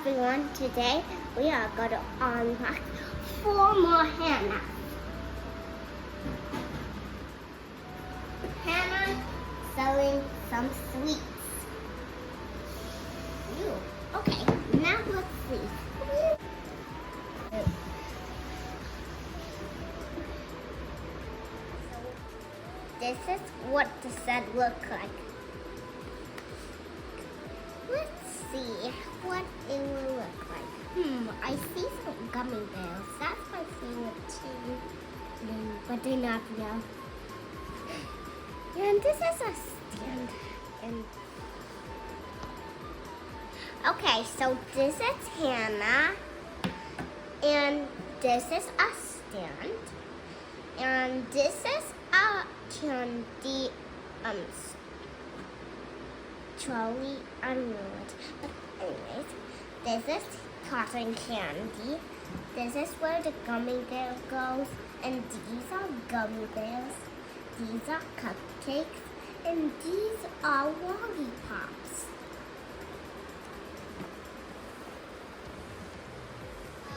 everyone, today we are going to unbox 4 more Hannah. Hannah selling some sweets. Ew. Okay, now let's see. This is what the set looks like. Let's see what it will look like. I see some gummy bears. That's my favorite too. But they're not real. And this is a stand. Okay, so this is Hannah. And this is a stand. And this is a candy trolley. I don't know what. But anyways, this is cotton candy. This is where the gummy bear goes. And these are gummy bears. These are cupcakes. And these are lollipops.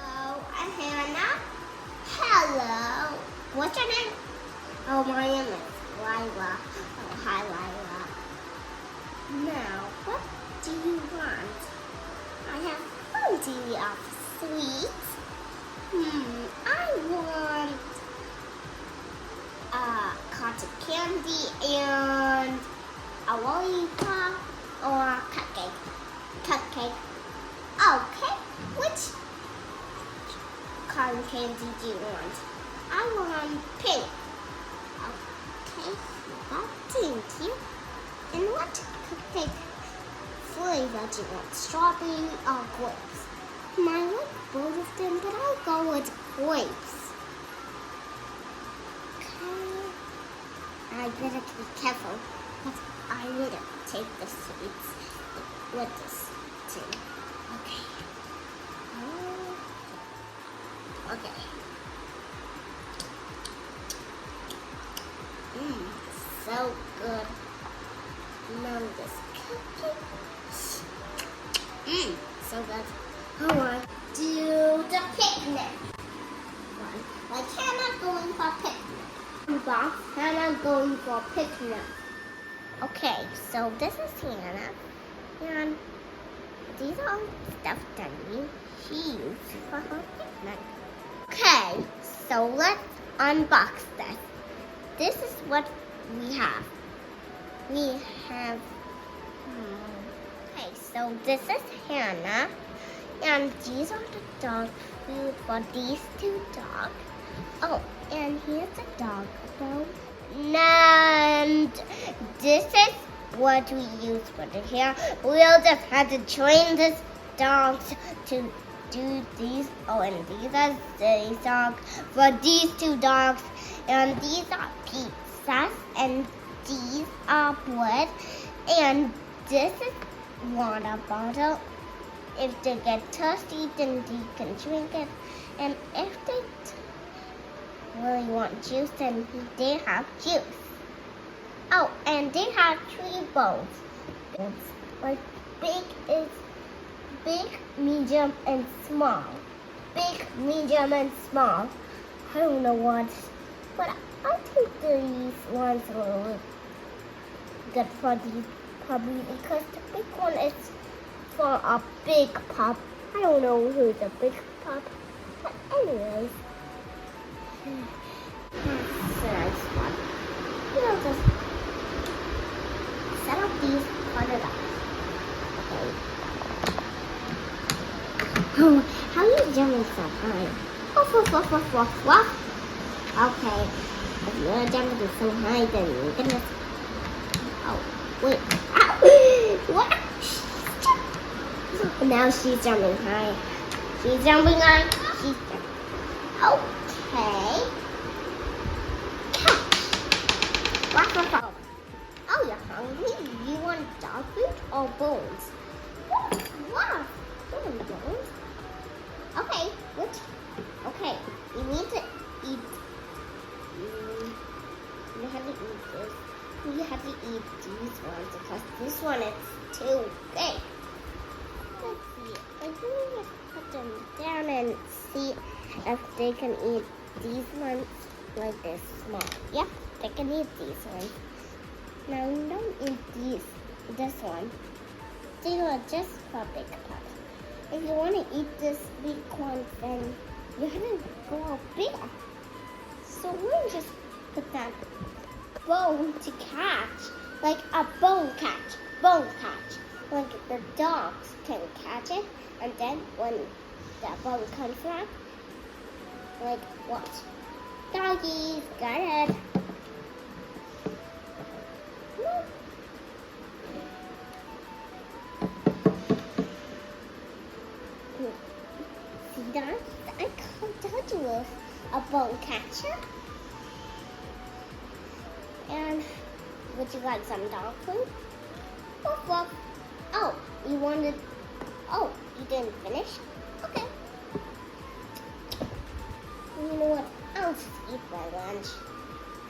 Oh, Hannah. Hello. What's your name? Oh, my name is Lila. Oh, hi, Lila. Now, what do you want? I have plenty of sweets. I want cotton candy and a lollipop or a cupcake. Okay, which cotton candy do you want? I want pink. Okay, thank you. And what cupcake flavor do you want? Strawberry or grapes? I like both of them, but I'll go with grapes. Okay. I better be careful, because I need to take the sweets with this too. Okay. Okay. So good. Now this cupcake. So good. I want to do the picnic one. Like Hannah going for picnic. Box, Hannah going for picnic. Okay, so this is Hannah. And these are stuff that she used for her picnic. Okay, so let's unbox this. This is what we have. We have, okay, so this is Hannah, and these are the dog food for these 2 dogs. Oh, and here's the dog bone. And this is what we use for the hair. We'll just have to train these dogs to do these. Oh, and these are these dogs for these 2 dogs. And these are pizzas, and these are bread, and this is water bottle. If they get thirsty, then they can drink it. And if they really want juice, then they have juice. Oh, and they have 3 bowls. Like big is big, medium, and small. Big, medium, and small. I don't know what. But I think these ones will look good for these puppies because the big one is for a big pup. I don't know who's a big pup, but anyways, that's a nice one. We'll just set up these for the dogs. Okay. Oh, how are you jumping so high? Woof. Okay, if you're jumping so high, then you're gonna. Oh, wait. Ow! What? Now she's jumping high. She's jumping high. She's jumping. Okay. Catch. Oh, you're hungry? You want dog food or bones? What? You want bones? Okay, which? Okay, you need to eat. You have to eat this. You have to eat these ones because this one is too big. Let's see. I think and see if they can eat these ones like this small. Yep, they can eat these ones. Now don't eat this one. These are just for big pups. If you want to eat this big one, then you have to go out bigger. So we'll just put that bone to catch, like a bone catch. Like the dogs can catch it, and then when the bone comes back, like watch. Doggies, got it. See that? I told you was a bone catcher. And would you like some dog food? Woof woof. Oh, you didn't finish? Okay. You know what? I'll just eat my lunch.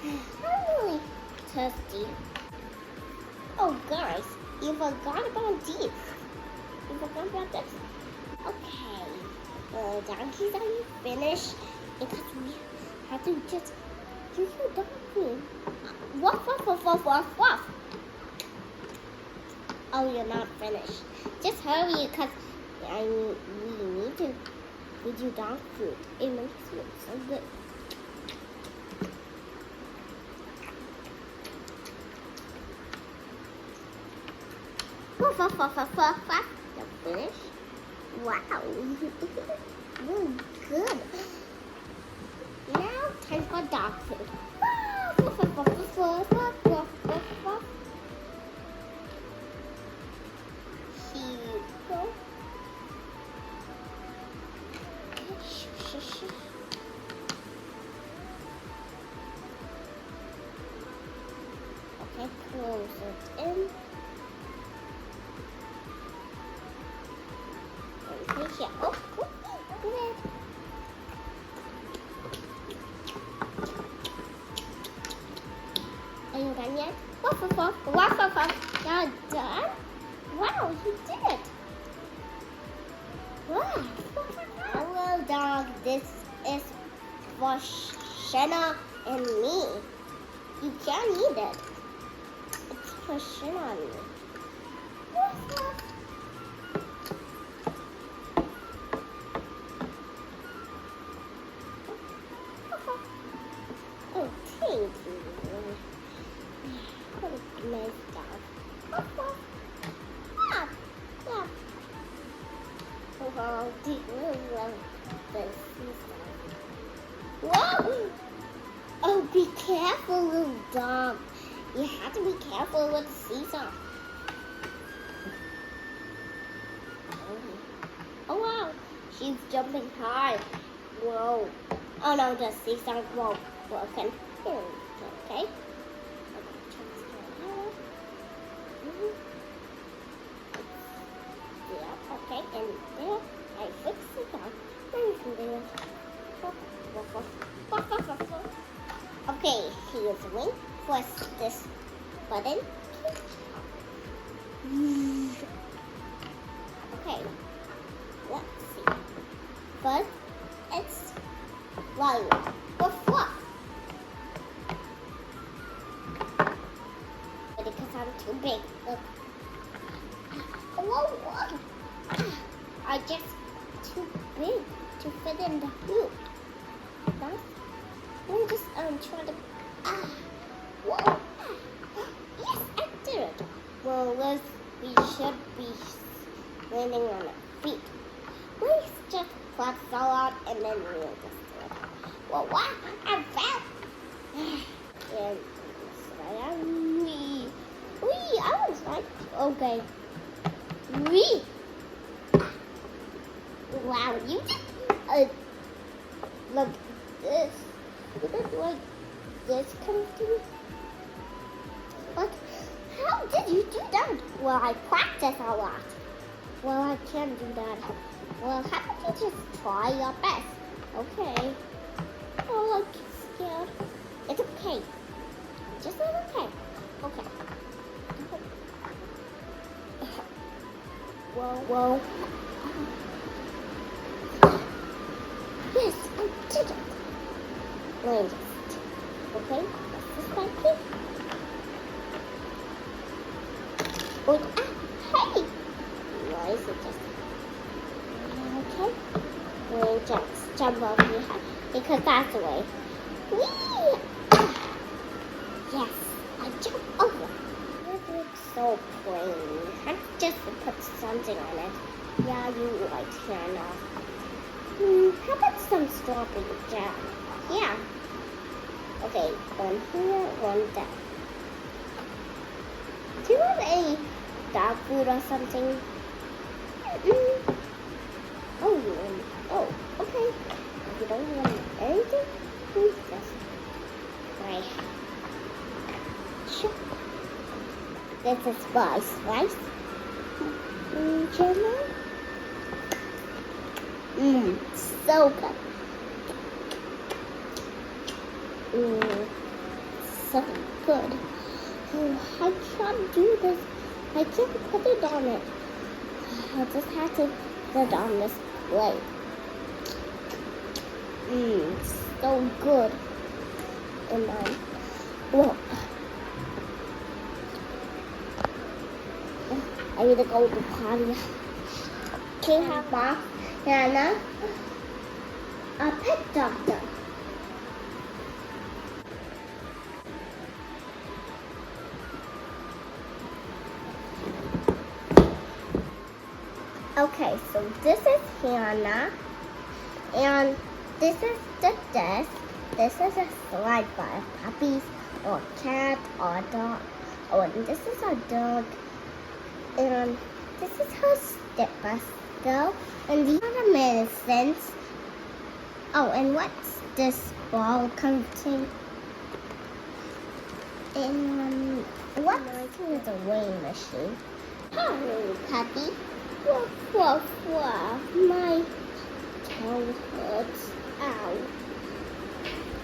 I'm really thirsty. Oh, guys, you forgot about these. You forgot about this. Okay. Donkeys, are you finished? Because we have to just give you dog food. Woof, woof, woof, woof, woof, woof. Oh, you're not finished. Just hurry, because we need to feed you dog food. It makes you so good. Woof, woof, woof, woof, woof, woof. You're finished? Wow. Really good. Now, time for dog food. Woof, woof, woof, woof, woof, woof, woof, woof, woof. Here you go. Okay, close it in. And here. Oh, cool. Open it. Are you done yet? Woof, woof, woof, woof, woof, woof. You're done? Wow, you did it. Wow. Hello, dog. This is for Shenna and me. You can't eat it. It's for Shenna and me. Woof, woof. Oh, thank you. What a nice dog. Woof, woof. Yeah. Yeah. Oh, do you really love this? Whoa! Oh, be careful, little dog. You have to be careful with the seesaw. Oh, wow. She's jumping high. Whoa. Oh, no, the seesaw won't broken. Okay. Yeah, okay, and there, I fixed it up. Okay, here's a wing. Press this button. Okay, let's see. First, it's volume. Fluff. Because I'm too big. Look. Whoa. I just too big to fit in the hoop. Let me just try to. Whoa! Yes, I did it. Well, we should be landing on our feet. Let's just clap it all out and then we'll just do it. Well, wow! I'm fast. And I was like, okay. Wee. Wow, you just look this. Look at like this comes to. But how did you do that? Well, I practice a lot. Well, I can't do that. Well, how about you just try your best? Okay. Oh, I'm scared. It's okay. Just like okay. Okay. Whoa. explain just. Okay? That's the spiky. Oh, hey! Why is it just... Okay. We'll just jump over here because that's the way. Whee! Yes, I jump over. It looks so plain. I just put something on it. Yeah, you right, Hannah. How about some strawberry jam? Yeah. Okay, one here, one there. Do you want any dog food or something? Oh, okay. If you don't want anything, please just try. Sure. This is spice, right? Jello? So good. So good. Oh, I can't do this. I can't put it on it. I just have to put it on this plate. So good. And whoa. I need to go to the party. Can you have Mom, Hannah, a pet doctor? Okay, so this is Hannah, and this is the desk. This is a slide by puppies, or cat, or dog. Oh, and this is a dog, and this is her stethoscope, and these are the medicines. Oh, and what's this ball contain? And what is a weighing machine? Hello, puppy. Woof, woof, woof. My toe hurts. Ow.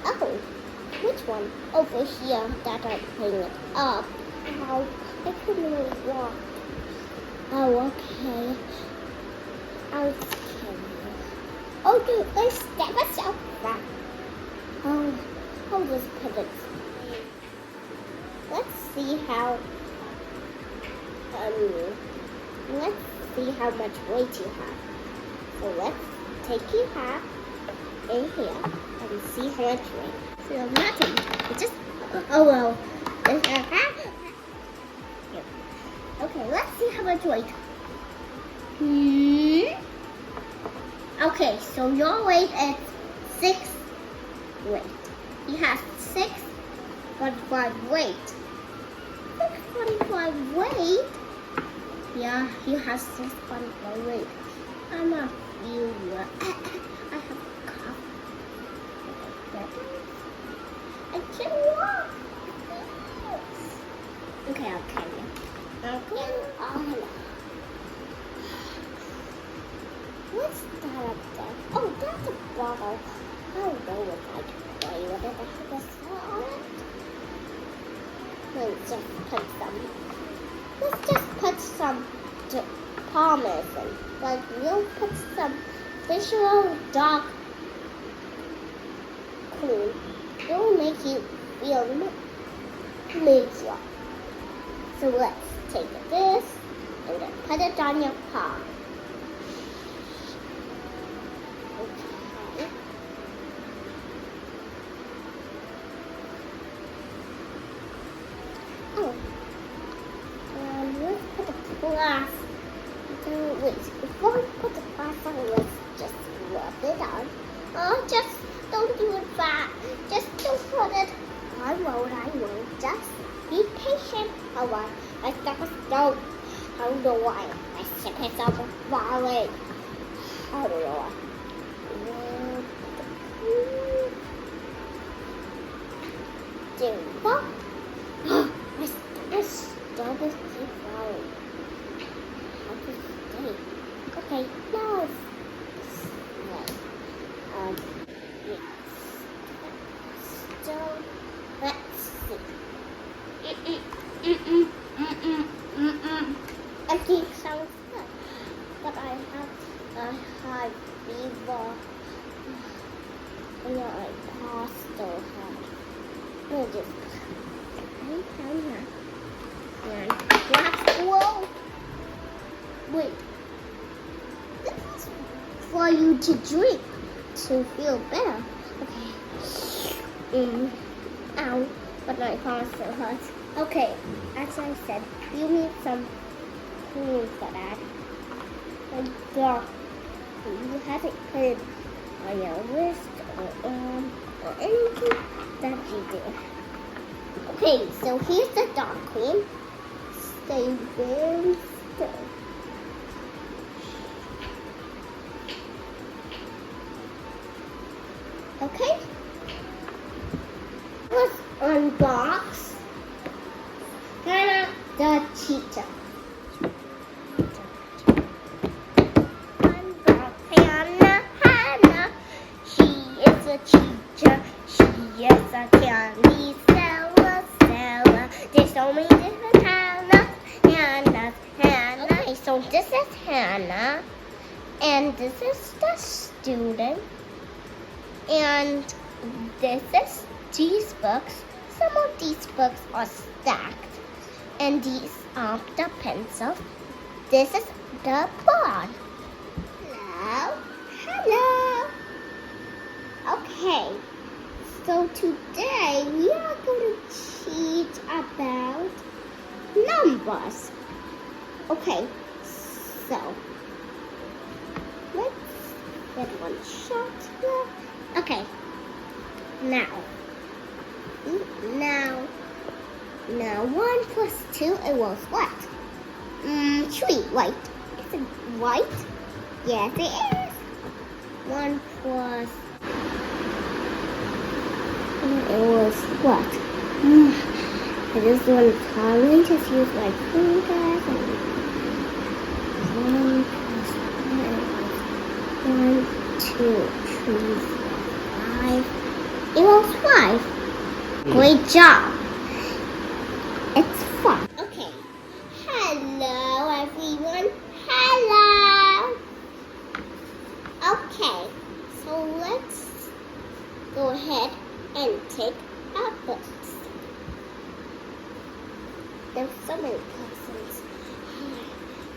Oh, which one? Over here that I'm putting it up. Ow, I couldn't really walk. Oh, okay. Okay, let's step myself back. Oh, I'll just put it. Let's see how much weight you have. So let's take your hat in here and see how much weight. So nothing. It's just oh well. Okay, let's see how much weight. Okay, so your weight is 6 weight. You have 6.5 weight. 6.5 weight? Yeah, you have 6.5 weight. I'm a few. I have a cough. I can walk. Okay, I'll carry you. Okay. What's that up there? Oh, that's a bottle. I don't know if I can play with it. I have a saw on it. Let's just put some parmesan. Like we'll put some visual dog cream. It will make you feel medium. So let's take this and then put it on your paw. Okay. Oh. Let's put the glass. Wait, before we put the glass on, let's just rub it on. Oh, just don't do it fast. Just don't put it. I won't. Just be patient. Oh, I stuck a stone. I don't know why. I stuck myself a valley. I don't know why. There we go. I stuck a stone with keep falling. How to stay? Okay, now it's yes. So let's see. Everything sounds good, but I have a high fever. And your pasta hat. We'll just right down here. And glass. Whoa! Wait. This is for you to drink to feel better. Okay. Ow. But my pasta hurts. Okay. As I said, you need some cream for that. And you have it put on your wrist or arm or anything that you do. Okay, so here's the dog cream. Stay very still. Okay? Let's unbox Hannah the cheetah. Hannah. She is a cheetah. She is a candy seller. There's so many different Hannahs. Okay, so this is Hannah. And this is the student. And this is these books. Some of these books are stacked. And these are the pencils. This is the board. Hello. Okay, so today we are going to teach about numbers. Okay, so let's get one shot here. Okay, now 1 plus 2 equals what? 3, right? Is it right? Yes, it is. 1 plus it was what? I just want to probably just use my fingers. 1 plus 1, 2, 3, 5. It was 5. Great job. It's fun. Okay. Hello, everyone. Hello. Okay, so let's go ahead and take our books. There's so many lessons here,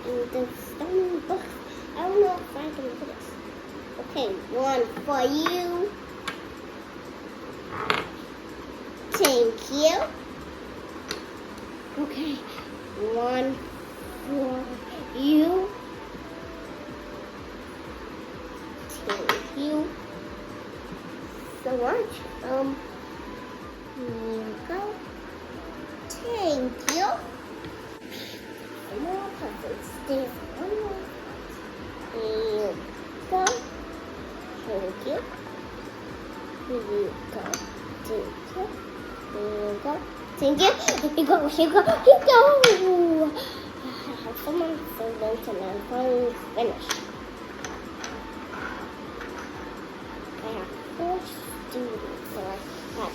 and there's so many books. I don't know if I can do this. Okay, 1 for you. Thank you. Okay, 1 for you. Thank you so much. Here you go. Thank you. One more presents. There's one more. Here you go. Thank you. Here you go. Thank you. Here you go. Thank you. Here you go. Here you go. Here you go. I have someone so lunch and I'm going to finish. I have 4 students, so I have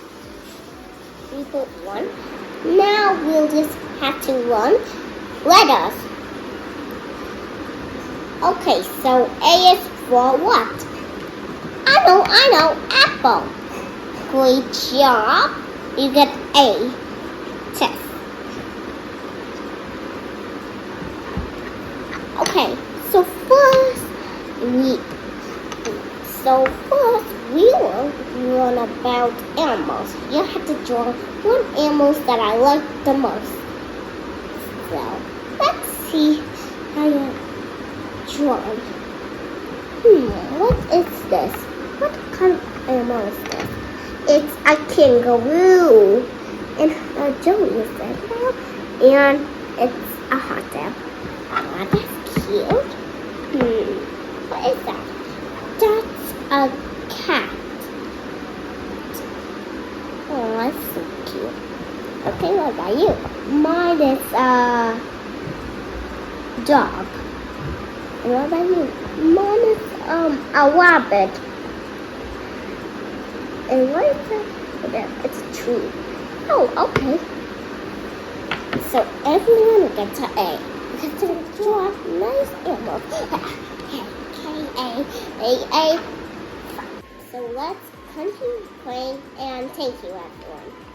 3 put 1. Now we'll just have to run letters. Okay, so A is for what? I know, apple. Great job. You get A. Test. Okay, so first we will learn about animals. You have to draw one animal that I like the most. So let's see how you draw. What is this? What kind of animal is this? It's a kangaroo. And Joey is there now. And it's a hot dog. Oh, that's cute. What is that? That's a cat. Oh, that's so cute. Okay, what about you? Mine is a dog. And what about you? Mine is a rabbit. And what is that? It's a tree. Oh, okay. So everyone gets an A. Because they draw nice animals. K-A-A-A. So let's continue playing, and thank you, everyone.